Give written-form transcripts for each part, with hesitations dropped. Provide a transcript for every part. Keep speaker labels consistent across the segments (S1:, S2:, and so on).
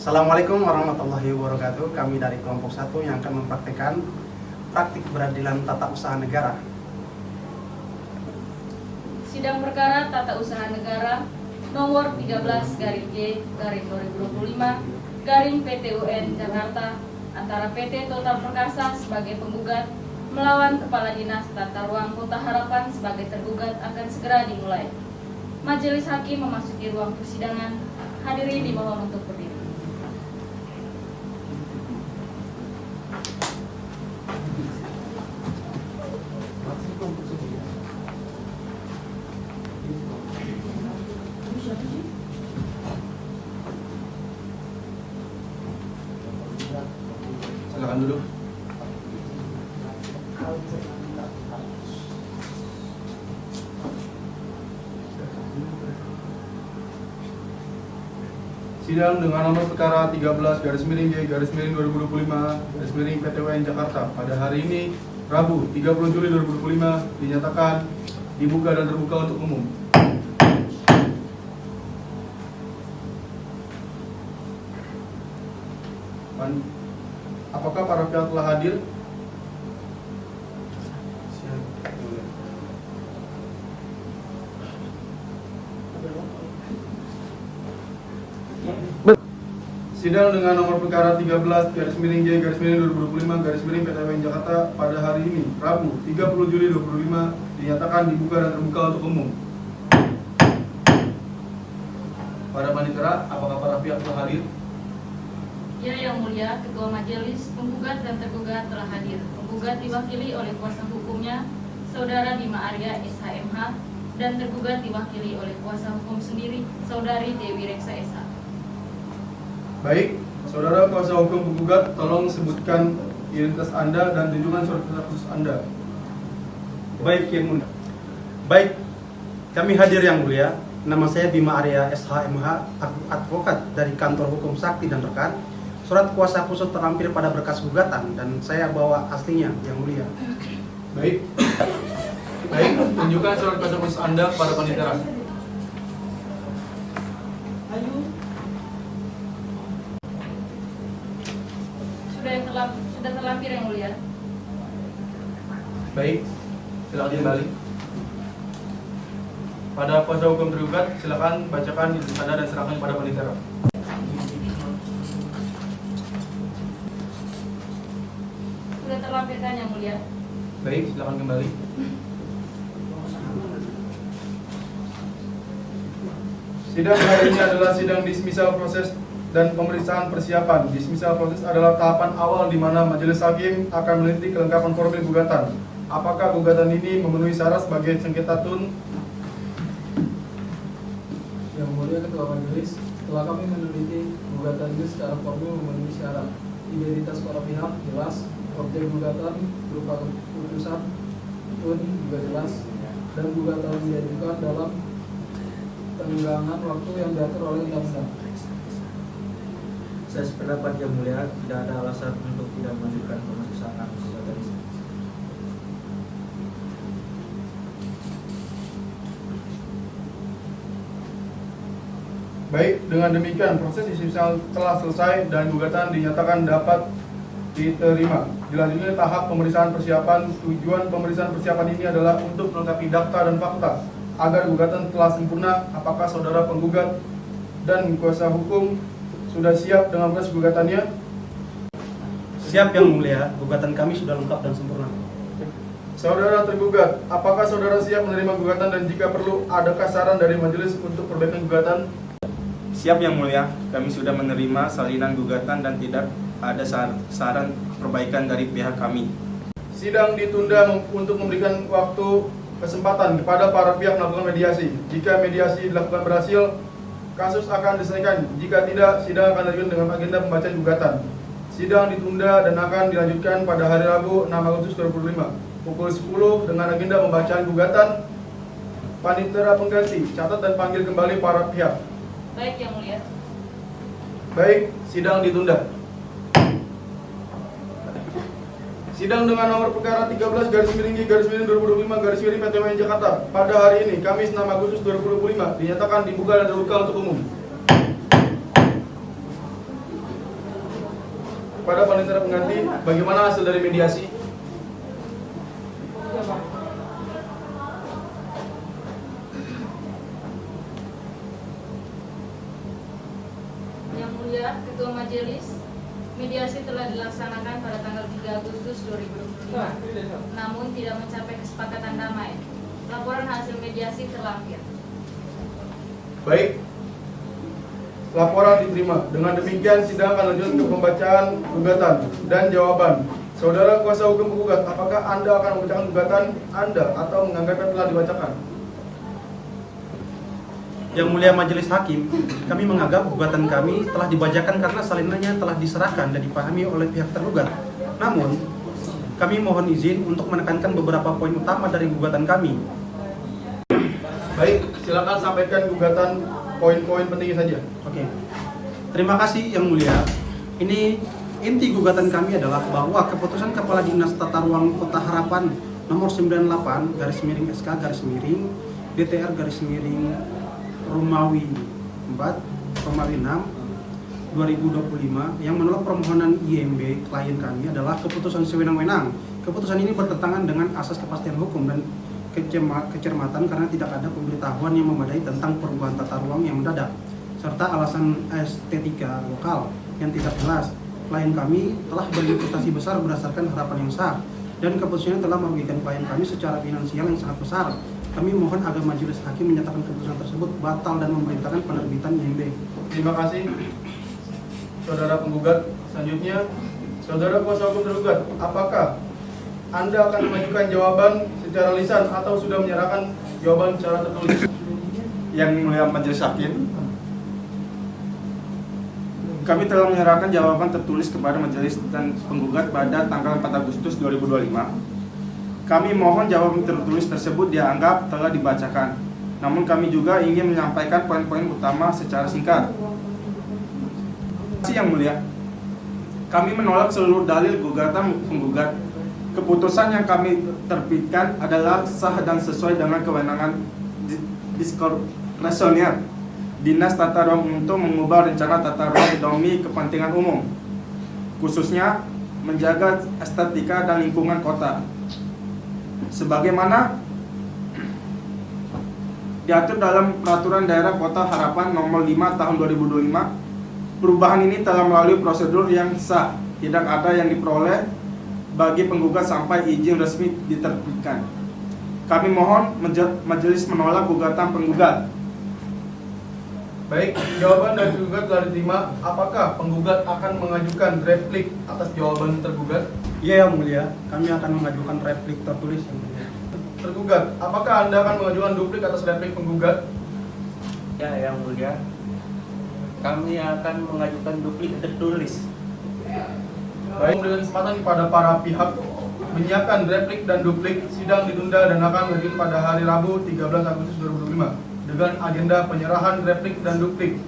S1: Assalamualaikum warahmatullahi wabarakatuh. Kami dari kelompok 1 yang akan mempraktikkan praktik peradilan tata usaha negara.
S2: Sidang perkara tata usaha negara nomor 13/J/2025 PT UN Jakarta antara PT Total Perkasa sebagai penggugat melawan Kepala Dinas Tata Ruang Kota Harapan sebagai tergugat akan segera dimulai. Majelis Hakim memasuki ruang persidangan. Hadirin dimohon untuk berdiri.
S3: Silakan duduk. Sidang dengan nomor perkara 13/J/2025 PT UN Jakarta pada hari ini Rabu 30 Juli 2025 dinyatakan dibuka dan terbuka untuk umum. Apakah para pihak telah hadir? Sidang dengan nomor perkara 13/J/2025 PT UN Jakarta pada hari ini Rabu 30 Juli 2025 dinyatakan dibuka dan terbuka untuk umum. Para panitera, apakah para pihak telah hadir?
S2: Ya, Yang Mulia, Ketua Majelis, penggugat dan tergugat telah hadir. Penggugat diwakili oleh kuasa hukumnya, Saudara Bima Arya SHMH, dan tergugat diwakili oleh kuasa hukum sendiri, Saudari Dewi Reksa SH.
S3: Baik, saudara kuasa hukum penggugat, tolong sebutkan identitas Anda dan tunjukkan surat kuasa khusus Anda.
S1: Baik, Yang Mulia. Baik, kami hadir Yang Mulia. Nama saya Bima Arya SHMH, advokat dari Kantor Hukum Sakti dan Rekan. Surat kuasa khusus terlampir pada berkas gugatan dan saya bawa aslinya, Yang Mulia.
S3: Baik, tunjukkan surat kuasa khusus Anda kepada panitera.
S2: Sudah terlampir, Yang Mulia.
S3: Baik, silakan kembali. Pada kuasa hukum tergugat, silakan bacakan identitas Anda dan serahkan kepada panitera.
S2: Sudah terlampirkan, Yang Mulia.
S3: Baik, silakan kembali. Sidang hari ini adalah sidang dismisal proses dan pemeriksaan persiapan. Dismisal proses adalah tahapan awal di mana majelis hakim akan meneliti kelengkapan formil gugatan. Apakah gugatan ini memenuhi syarat sebagai sengketa tun?
S4: Yang Mulia Ketua Majelis, setelah kami meneliti gugatan ini secara formil memenuhi syarat, identitas para pihak jelas, objek gugatan berupa putusan tun juga jelas, dan gugatan diajukan dalam tenggangan waktu yang diatur oleh undang-undang.
S5: Saya sependapat Yang Mulia, tidak ada alasan untuk tidak melanjutkan pemeriksaan gugatan ini.
S3: Baik, dengan demikian proses dismisal telah selesai dan gugatan dinyatakan dapat diterima. Dilanjutnya tahap pemeriksaan persiapan. Tujuan pemeriksaan persiapan ini adalah untuk melengkapi daftar dan fakta agar gugatan telah sempurna. Apakah saudara penggugat dan kuasa hukum sudah siap dengan proses gugatannya?
S1: Siap, Yang Mulia. Gugatan kami sudah lengkap dan sempurna.
S3: Saudara tergugat, apakah saudara siap menerima gugatan dan jika perlu adakah saran dari majelis untuk perbaikan gugatan?
S6: Siap Yang Mulia, kami sudah menerima salinan gugatan dan tidak ada saran perbaikan dari pihak kami.
S3: Sidang ditunda untuk memberikan waktu kesempatan kepada para pihak melakukan mediasi. Jika mediasi dilakukan berhasil, kasus akan diselesaikan. Jika tidak, sidang akan dilanjutkan dengan agenda pembacaan gugatan. Sidang ditunda dan akan dilanjutkan pada hari Rabu 6 Agustus 2025 pukul 10 dengan agenda pembacaan gugatan. Panitera pengganti, catat dan panggil kembali para pihak.
S2: Baik, Yang Mulia.
S3: Baik, sidang ditunda. Sidang dengan nomor perkara 13/J/2025 PT UN Jakarta pada hari ini Kamis 6 Agustus 2025 dinyatakan dibuka dan terbuka untuk umum. kepada panitia pengganti, bagaimana hasil dari mediasi?
S2: Yang Mulia Ketua Majelis, mediasi telah dilaksanakan pada tanggal 3 Agustus 2025, namun tidak mencapai kesepakatan damai. Laporan hasil mediasi terlampir.
S3: Baik, laporan diterima. Dengan demikian sidang akan lanjut ke pembacaan gugatan dan jawaban. Saudara kuasa hukum penggugat, apakah Anda akan membacakan gugatan Anda atau menganggapnya telah dibacakan?
S1: Yang Mulia Majelis Hakim, kami menganggap gugatan kami telah dibacakan karena salinannya telah diserahkan dan dipahami oleh pihak tergugat. Namun, kami mohon izin untuk menekankan beberapa poin utama dari gugatan kami.
S3: Baik, silakan sampaikan gugatan poin-poin pentingnya saja.
S1: Oke. Terima kasih Yang Mulia. Ini inti gugatan kami adalah bahwa keputusan Kepala Dinas Tata Ruang Kota Harapan nomor 98/SK/miring DTR/miring Romawi 4 Romawi 6 2025 yang menolak permohonan IMB klien kami adalah keputusan sewenang-wenang. Keputusan ini bertentangan dengan asas kepastian hukum dan kecermatan karena tidak ada pemberitahuan yang memadai tentang perubahan tata ruang yang mendadak serta alasan estetika lokal yang tidak jelas. Klien kami telah berinvestasi besar berdasarkan harapan yang sah dan keputusannya telah merugikan klien kami secara finansial yang sangat besar. Kami mohon agar majelis hakim menyatakan keputusan tersebut batal dan memerintahkan penerbitan IMB.
S3: Terima kasih, saudara penggugat. Selanjutnya, saudara kuasa hukum tergugat, apakah Anda akan mengajukan jawaban secara lisan atau sudah menyerahkan jawaban secara tertulis?
S6: Yang Mulia Majelis Hakim, kami telah menyerahkan jawaban tertulis kepada majelis dan penggugat pada tanggal 4 Agustus 2025. Kami mohon jawaban tertulis tersebut dianggap telah dibacakan. Namun kami juga ingin menyampaikan poin-poin utama secara singkat. Yang Mulia, kami menolak seluruh dalil gugatan penggugat. Keputusan yang kami terbitkan adalah sah dan sesuai dengan kewenangan diskresioner Dinas Tata Ruang untuk mengubah rencana tata ruang demi kepentingan umum, khususnya menjaga estetika dan lingkungan kota. Sebagaimana diatur dalam Peraturan Daerah Kota Harapan Nomor 5 Tahun 2025, perubahan ini telah melalui prosedur yang sah, tidak ada yang diperoleh bagi penggugat sampai izin resmi diterbitkan. Kami mohon majelis menolak gugatan penggugat.
S3: Baik, jawaban dari penggugat telah diterima. Apakah penggugat akan mengajukan replik atas jawaban tergugat?
S1: Iya Yang Mulia, kami akan mengajukan replik tertulis Yang Mulia.
S3: Tergugat, apakah Anda akan mengajukan duplik atas replik penggugat?
S7: Ya, Yang Mulia, kami akan mengajukan duplik tertulis.
S3: Baik, memberikan kesempatan kepada para pihak menyiapkan replik dan duplik. Sidang ditunda dan akan lanjut pada hari Rabu 13 Agustus 2025 dengan agenda penyerahan replik dan duplik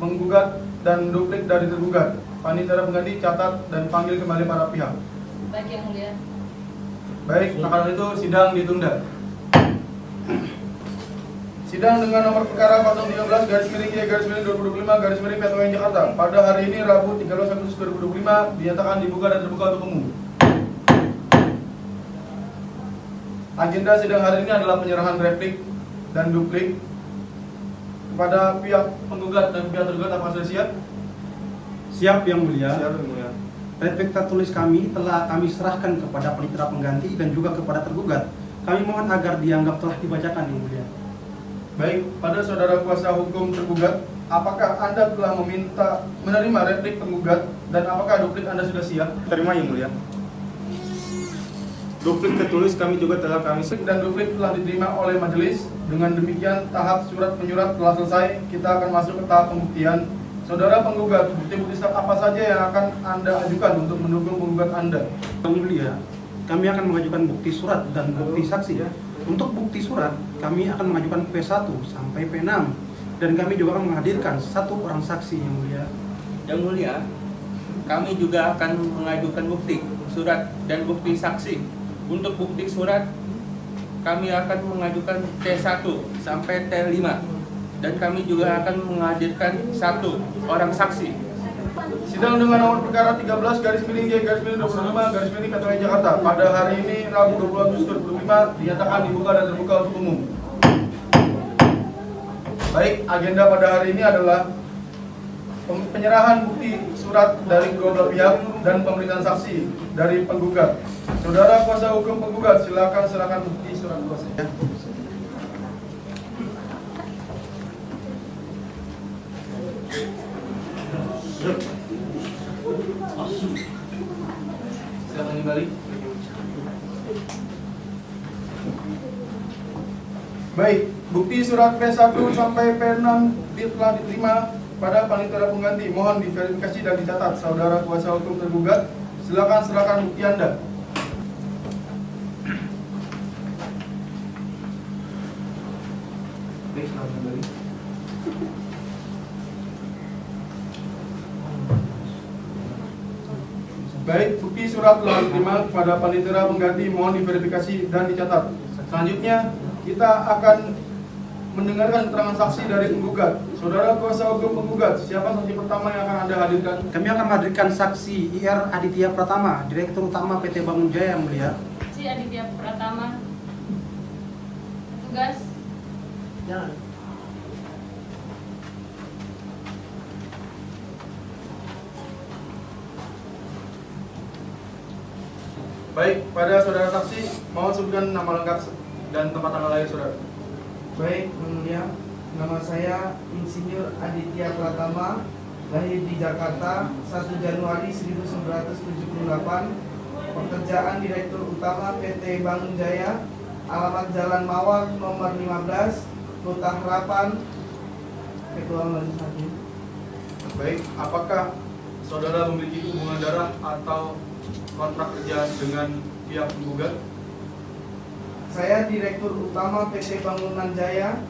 S3: menggugat dan duplik dari tergugat. Panitia pengganti catat dan panggil kembali para pihak.
S2: Baik Yang Mulia.
S3: Baik, maka itu sidang ditunda. Sidang dengan nomor perkara 013/Y/2025/PTUN Jakarta pada hari ini Rabu 13 Agustus 2025 dinyatakan dibuka dan terbuka untuk umum. Agenda sidang hari ini adalah penyerahan replik dan duplik kepada pihak penggugat dan pihak tergugat. Apakah sudah siap?
S1: Siap Yang Mulia.
S6: Siap, Yang Mulia.
S1: Replik tertulis kami telah kami serahkan kepada panitera pengganti dan juga kepada tergugat. Kami mohon agar dianggap telah dibacakan Yang Mulia.
S3: Baik, pada saudara kuasa hukum tergugat, apakah Anda telah menerima replik penggugat dan apakah duplik Anda sudah siap?
S6: Terima Yang Mulia. Duplik tertulis kami juga telah kami
S3: Dan duplik telah diterima oleh majelis. Dengan demikian tahap surat menyurat telah selesai. Kita akan masuk ke tahap pembuktian. Saudara penggugat, bukti-bukti apa saja yang akan Anda ajukan untuk mendukung penggugat Anda?
S1: Yang Mulia, kami akan mengajukan bukti surat dan bukti saksi. Untuk bukti surat, kami akan mengajukan P1 sampai P6 dan kami juga akan menghadirkan satu orang saksi Yang Mulia.
S7: Yang Mulia, kami juga akan mengajukan bukti surat dan bukti saksi. Untuk bukti surat, kami akan mengajukan T1 sampai T5 dan kami juga akan menghadirkan satu orang saksi.
S3: Sidang dengan nomor perkara 13/G/25/25 PTUN Jakarta pada hari ini Rabu 20 Agustus 2025 dinyatakan dibuka dan terbuka untuk umum. Baik, agenda pada hari ini adalah penyerahan bukti surat dari kedua belah pihak dan pemeriksaan saksi dari penggugat. Saudara kuasa hukum penggugat, silakan serahkan bukti surat kuasa. Silakan kembali. Baik, bukti surat P1 sampai P6 telah diterima pada panitia pengganti. Mohon diverifikasi dan dicatat. Saudara kuasa hukum tergugat, silakan serahkan bukti Anda. Baik, silakan kembali. Baik, bukti surat telah diterima pada panitia pengganti. Mohon diverifikasi dan dicatat. Selanjutnya, kita akan mendengarkan keterangan saksi dari penggugat. Saudara kuasa hukum penggugat, siapa saksi pertama yang akan Anda hadirkan?
S1: Kami akan menghadirkan saksi IR Aditya Pratama, Direktur Utama PT Bangun Jaya, yang mulia.
S2: Si Aditya Pratama. Tugas.
S1: Jangan.
S3: Baik, pada saudara saksi, mohon sebutkan nama lengkap dan tempat tanggal lahir saudara.
S8: Baik, Yang Mulia, nama saya Insinyur Aditya Pratama, lahir di Jakarta 1 Januari 1978, pekerjaan Direktur Utama PT Bangun Jaya, alamat Jalan Mawar nomor 15, Kota Harapan, Ketua Majelis Hakim.
S3: Baik, apakah saudara memiliki hubungan darah atau kontrak kerja dengan pihak penggugat?
S8: Saya Direktur Utama PT Bangunan Jaya,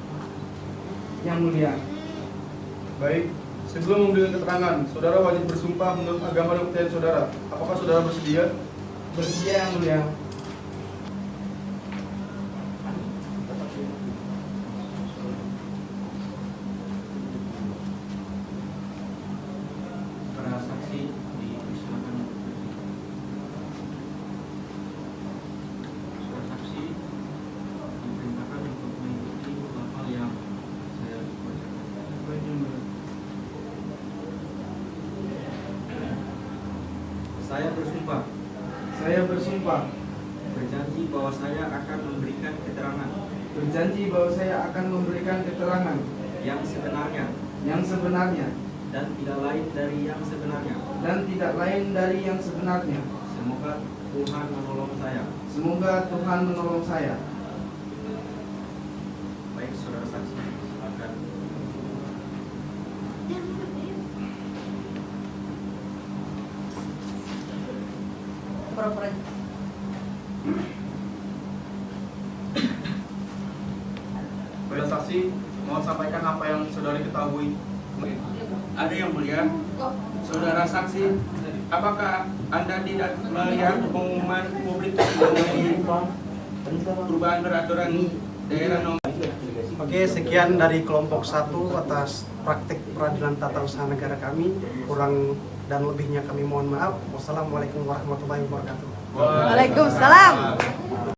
S8: Yang Mulia.
S3: Baik, sebelum memberikan keterangan, saudara wajib bersumpah menurut agama dan kepercayaan saudara. Apakah saudara bersedia?
S8: Bersedia, Yang Mulia.
S5: Para saksi dipersilakan. Saudara saksi diperintahkan untuk mengikuti hal yang saya bacakan. Saya bersumpah
S8: Saya bersumpah
S5: berjanji bahwa saya akan memberikan keterangan
S8: keterangan
S5: yang sebenarnya
S8: yang sebenarnya
S5: dan tidak lain dari yang sebenarnya. Semoga Tuhan menolong saya.
S8: Semoga Tuhan menolong saya.
S5: Baik, saudara saksi, silakan.
S3: Saudara saksi, mohon sampaikan apa yang saudara ketahui.
S7: Ada yang mulia, saudara saksi, apakah Anda tidak melihat pengumuman publik mengenai perubahan peraturan daerah nomor?
S1: Oke, sekian dari kelompok 1 atas praktik peradilan tata usaha negara kami. Kurang dan lebihnya kami mohon maaf. Wassalamualaikum warahmatullahi wabarakatuh.
S3: Waalaikumsalam.